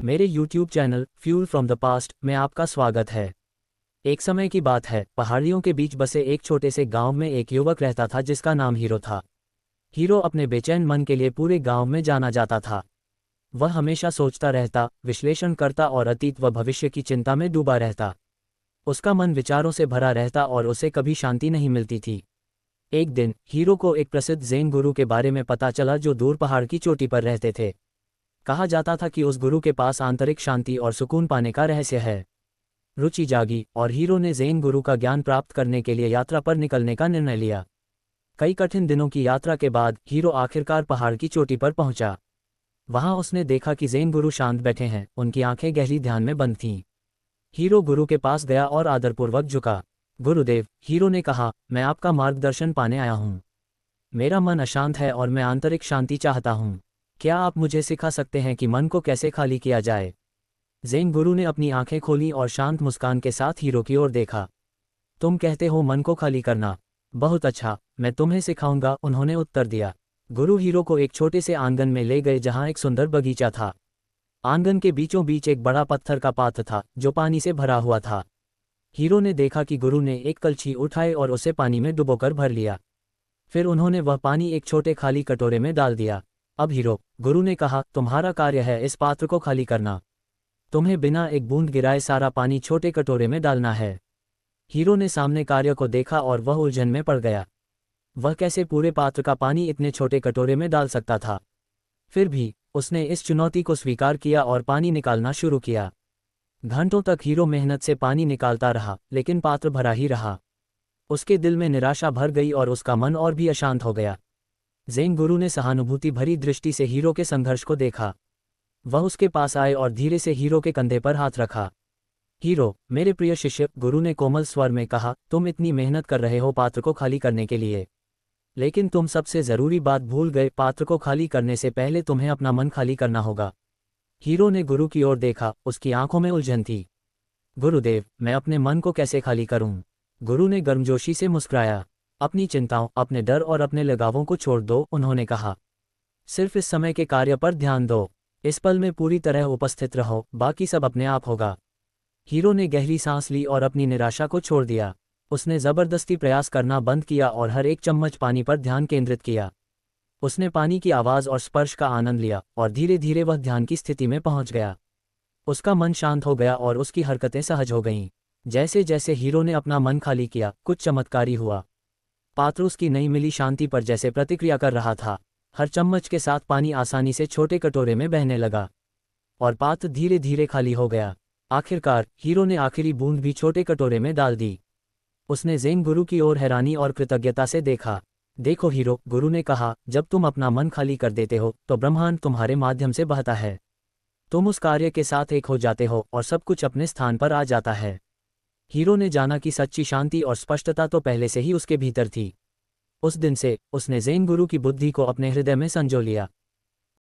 मेरे YouTube channel fuel from the past में आपका स्वागत है। एक समय की बात है, पहाड़ियों के बीच बसे एक छोटे से गांव में एक युवक रहता था जिसका नाम हीरो था। हीरो अपने बेचैन मन के लिए पूरे गांव में जाना जाता था। वह हमेशा सोचता रहता, विश्लेषण करता और अतीत व भविष्य की चिंता में डूबा रहता। उसका मन विचारों से भरा रहता और उसे कभी शांति नहीं मिलती थी। एक दिन हीरो को एक प्रसिद्ध ज़ेन गुरु के बारे में पता चला जो दूर पहाड़ की चोटी पर रहते थे। कहा जाता था कि उस गुरु के पास आंतरिक शांति और सुकून पाने का रहस्य है। रुचि जागी और हीरो ने ज़ेन गुरु का ज्ञान प्राप्त करने के लिए यात्रा पर निकलने का निर्णय लिया। कई कठिन दिनों की यात्रा के बाद हीरो आखिरकार पहाड़ की चोटी पर पहुंचा। वहां उसने देखा कि ज़ेन गुरु शांत बैठे हैं, उनकी आंखें गहरी ध्यान में बंद थीं। हीरो गुरु के पास गया और आदरपूर्वक झुका। गुरुदेव, हीरो ने कहा, मैं आपका मार्गदर्शन पाने आया हूँ। मेरा मन अशांत है और मैं आंतरिक शांति चाहता हूँ। क्या आप मुझे सिखा सकते हैं कि मन को कैसे खाली किया जाए? ज़ेन गुरु ने अपनी आंखें खोलीं और शांत मुस्कान के साथ हीरो की ओर देखा। तुम कहते हो मन को खाली करना? बहुत अच्छा, मैं तुम्हें सिखाऊंगा, उन्होंने उत्तर दिया। गुरु हीरो को एक छोटे से आंगन में ले गए जहां एक सुंदर बगीचा था। आंगन के बीचों बीच एक बड़ा पत्थर का पात्र था जो पानी से भरा हुआ था। हीरो ने देखा कि गुरु ने एक कलछी उठाई और उसे पानी में डुबोकर भर लिया। फिर उन्होंने वह पानी एक छोटे खाली कटोरे में डाल दिया। अब हीरो, गुरु ने कहा, तुम्हारा कार्य है इस पात्र को खाली करना। तुम्हें बिना एक बूंद गिराए सारा पानी छोटे कटोरे में डालना है। हीरो ने सामने कार्य को देखा और वह उलझन में पड़ गया। वह कैसे पूरे पात्र का पानी इतने छोटे कटोरे में डाल सकता था? फिर भी उसने इस चुनौती को स्वीकार किया और पानी निकालना शुरू किया। घंटों तक हीरो मेहनत से पानी निकालता रहा, लेकिन पात्र भरा ही रहा। उसके दिल में निराशा भर गई और उसका मन और भी अशांत हो गया। ज़ेन गुरु ने सहानुभूति भरी दृष्टि से हीरो के संघर्ष को देखा। वह उसके पास आए और धीरे से हीरो के कंधे पर हाथ रखा। हीरो, मेरे प्रिय शिष्य, गुरु ने कोमल स्वर में कहा, तुम इतनी मेहनत कर रहे हो पात्र को खाली करने के लिए, लेकिन तुम सबसे ज़रूरी बात भूल गए। पात्र को खाली करने से पहले तुम्हें अपना मन खाली करना होगा। हीरो ने गुरु की ओर देखा, उसकी आंखों में उलझन थी। गुरुदेव, मैं अपने मन को कैसे खाली करूं? गुरु ने गर्मजोशी से मुस्कुराया। अपनी चिंताओं, अपने डर और अपने लगावों को छोड़ दो, उन्होंने कहा। सिर्फ इस समय के कार्य पर ध्यान दो। इस पल में पूरी तरह उपस्थित रहो, बाकी सब अपने आप होगा। हीरो ने गहरी सांस ली और अपनी निराशा को छोड़ दिया। उसने ज़बरदस्ती प्रयास करना बंद किया और हर एक चम्मच पानी पर ध्यान केंद्रित किया। उसने पानी की आवाज़ और स्पर्श का आनंद लिया और धीरे धीरे वह ध्यान की स्थिति में पहुंच गया। उसका मन शांत हो गया और उसकी हरकतें सहज हो गईं। जैसे जैसे हीरो ने अपना मन खाली किया, कुछ चमत्कारी हुआ। पात्र उसकी नई मिली शांति पर जैसे प्रतिक्रिया कर रहा था। हर चम्मच के साथ पानी आसानी से छोटे कटोरे में बहने लगा और पात्र धीरे धीरे खाली हो गया। आखिरकार हीरो ने आखिरी बूंद भी छोटे कटोरे में डाल दी। उसने ज़ेन गुरु की ओर हैरानी और कृतज्ञता से देखा। देखो हीरो, गुरु ने कहा, जब तुम अपना मन खाली कर देते हो तो ब्रह्मांड तुम्हारे माध्यम से बहता है। तुम उस कार्य के साथ एक हो जाते हो और सब कुछ अपने स्थान पर आ जाता है। हीरो ने जाना कि सच्ची शांति और स्पष्टता तो पहले से ही उसके भीतर थी। उस दिन से उसने ज़ेन गुरु की बुद्धि को अपने हृदय में संजो लिया।